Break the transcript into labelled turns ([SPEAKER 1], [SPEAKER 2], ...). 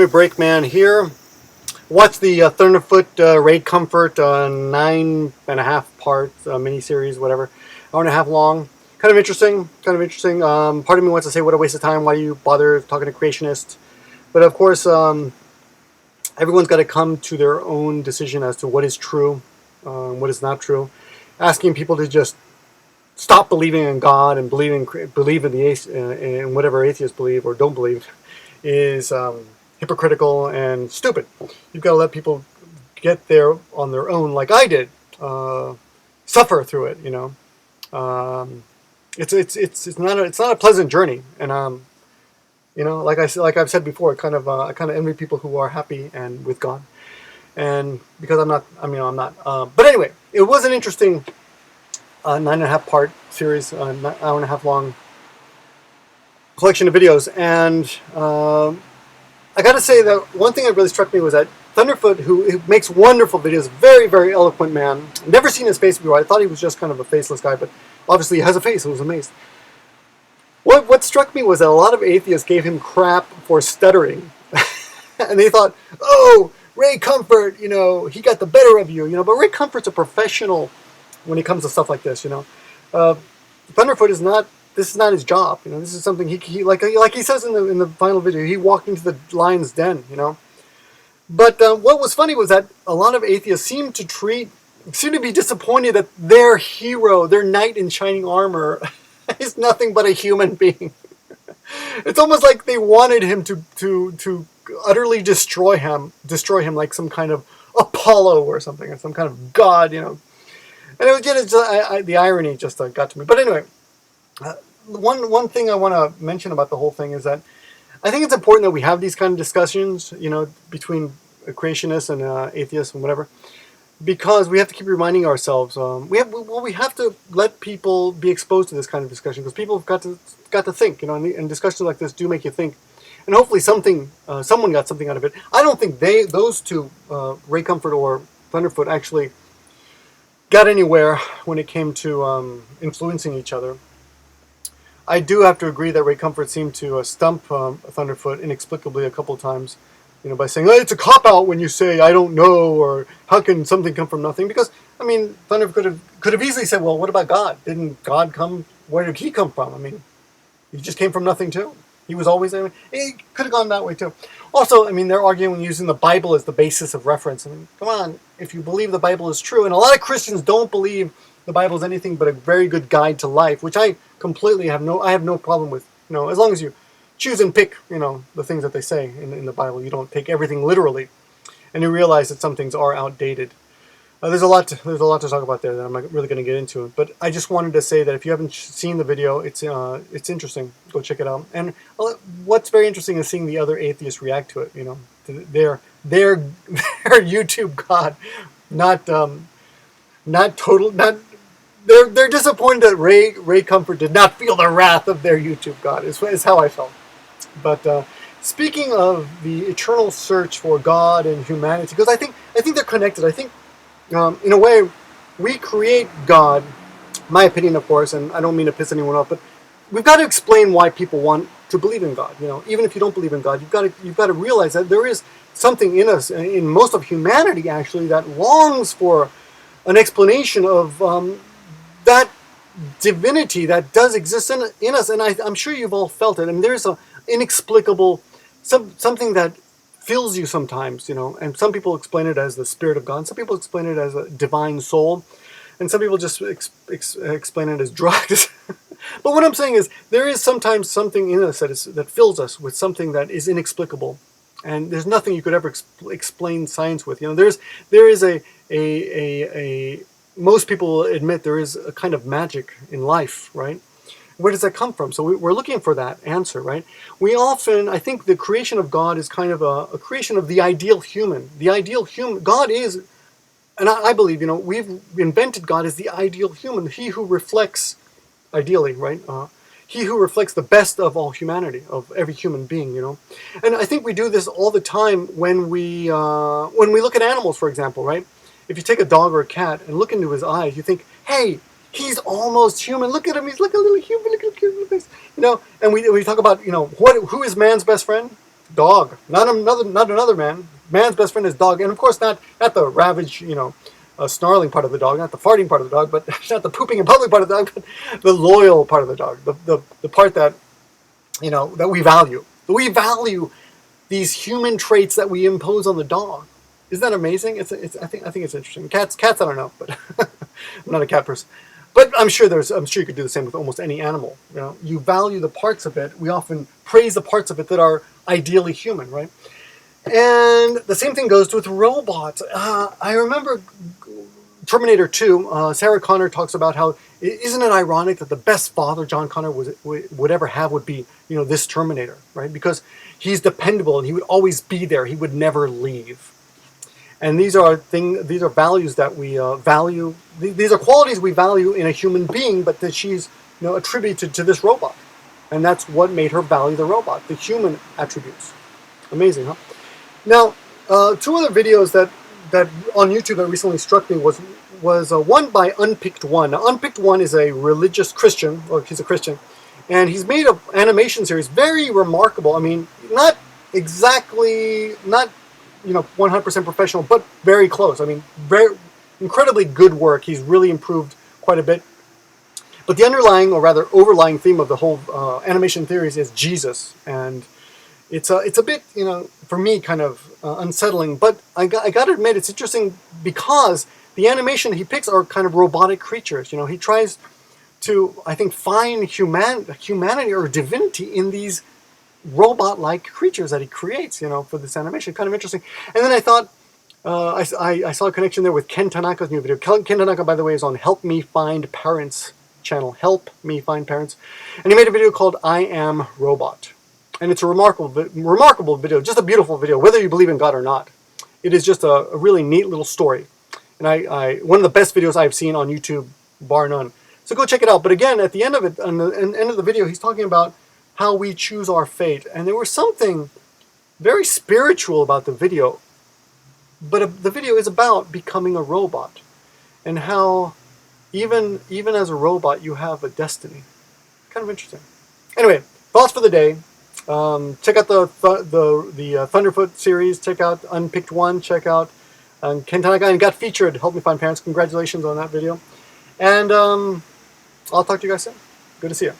[SPEAKER 1] Breakman here. Watch the Thunderfoot Raid Comfort 9.5 part miniseries, whatever, hour and a half long. Kind of interesting. Part of me wants to say, what a waste of time. Why do you bother talking to creationists? But of course, everyone's got to come to their own decision as to what is true, what is not true. Asking people to just stop believing in God and believe in whatever atheists believe or don't believe is hypocritical and stupid. You've got to let people get there on their own, like I did, suffer through it. It's not a pleasant journey, and like I've said before, I kind of envy people who are happy and with God, and because I'm not. But anyway, it was an interesting 9.5 part series, an hour and a half long collection of videos, and I got to say that one thing that really struck me was that Thunderfoot, who makes wonderful videos, very, very eloquent man. Never seen his face before. I thought he was just kind of a faceless guy, but obviously he has a face. I was amazed. What struck me was that a lot of atheists gave him crap for stuttering. And they thought, oh, Ray Comfort, he got the better of you, But Ray Comfort's a professional when it comes to stuff like this, Thunderfoot is not. This is not his job, This is something he like he says in the final video. He walked into the lion's den, But what was funny was that a lot of atheists seem to be disappointed that their hero, their knight in shining armor, is nothing but a human being. It's almost like they wanted him to utterly destroy him like some kind of Apollo or something, or some kind of god, And it was just the irony just got to me. But anyway. One thing I want to mention about the whole thing is that I think it's important that we have these kind of discussions, between creationists and atheists and whatever, because we have to keep reminding ourselves. We have to let people be exposed to this kind of discussion, because people have got to think, and discussions like this do make you think, and hopefully someone got something out of it. I don't think those two, Ray Comfort or Thunderfoot, actually got anywhere when it came to influencing each other. I do have to agree that Ray Comfort seemed to stump Thunderfoot inexplicably a couple of times, by saying, it's a cop-out when you say, I don't know, or how can something come from nothing? Because, Thunderfoot could have easily said, well, what about God? Didn't God come? Where did he come from? He just came from nothing, too. He was always there. It could have gone that way, too. Also, they're arguing using the Bible as the basis of reference. Come on, if you believe the Bible is true, and a lot of Christians don't believe the Bible is anything but a very good guide to life, which I completely have no problem with. As long as you choose and pick, the things that they say in the Bible. You don't take everything literally, and you realize that some things are outdated. There's a lot to talk about there that I'm not really going to get into. But I just wanted to say that if you haven't seen the video, it's interesting. Go check it out. And what's very interesting is seeing the other atheists react to it. To their YouTube god, They're disappointed that Ray Comfort did not feel the wrath of their YouTube god. Is how I felt. But speaking of the eternal search for God and humanity, because I think they're connected. I think in a way we create God. My opinion, of course, and I don't mean to piss anyone off, but we've got to explain why people want to believe in God. Even if you don't believe in God, you've got to realize that there is something in us, in most of humanity actually, that longs for an explanation of that divinity that does exist in us. And I'm sure you've all felt it. There's an inexplicable, something that fills you sometimes, and some people explain it as the Spirit of God. Some people explain it as a divine soul. And some people just explain it as drugs. But what I'm saying is, there is sometimes something in us that fills us with something that is inexplicable. And there's nothing you could ever explain science with. There is most people admit there is a kind of magic in life, right? Where does that come from? So we're looking for that answer, right? I think the creation of God is kind of a creation of the ideal human. The ideal human, God is, and I believe, we've invented God as the ideal human. He who reflects, ideally, right? He who reflects the best of all humanity, of every human being, And I think we do this all the time when we look at animals, for example, right? If you take a dog or a cat and look into his eyes, you think, hey, he's almost human. Look at him. He's like a little human. Look at his face. And we talk about, who is man's best friend? Dog, not another man. Man's best friend is dog, and of course not the ravage, snarling part of the dog, not the farting part of the dog, but not the pooping in public part of the dog, but the loyal part of the dog, the part that that we value. We value these human traits that we impose on the dog. Isn't that amazing? I think it's interesting. Cats I don't know, but I'm not a cat person. But I'm sure you could do the same with almost any animal. You value the parts of it. We often praise the parts of it that are ideally human, right? And the same thing goes with robots. I remember Terminator 2, Sarah Connor talks about how, isn't it ironic that the best father John Connor would ever have would be, this Terminator, right? Because he's dependable and he would always be there. He would never leave. And these are values that we value. These are qualities we value in a human being, but that she's attributed to this robot. And that's what made her value the robot, the human attributes. Amazing, huh? Now, two other videos that on YouTube that recently struck me was one by Unpicked One. Now, Unpicked One is a religious Christian, or he's a Christian, and he's made an animation series, very remarkable. I mean, not 100% professional, but very close. I mean, very incredibly good work. He's really improved quite a bit. But the underlying, or rather overlying theme of the whole animation series is Jesus, and it's a bit, for me, kind of unsettling. But I got to admit, it's interesting because the animation he picks are kind of robotic creatures. He tries to, I think, find humanity or divinity in these robot-like creatures that he creates, for this animation. Kind of interesting. And then I thought, I saw a connection there with Ken Tanaka's new video. Ken Tanaka, by the way, is on Help Me Find Parents channel. Help Me Find Parents. And he made a video called I Am Robot. And it's a remarkable video, just a beautiful video, whether you believe in God or not. It is just a really neat little story. And one of the best videos I've seen on YouTube, bar none. So go check it out. But again, at the end of it, on the end of the video, he's talking about how we choose our fate. And there was something very spiritual about the video. But the video is about becoming a robot. And how even as a robot, you have a destiny. Kind of interesting. Anyway, thoughts for the day. Check out the Thunderf00t series. Check out Unpicked One. Check out Ken Tanaka, and got featured Help Me Find Parents. Congratulations on that video. And I'll talk to you guys soon. Good to see you.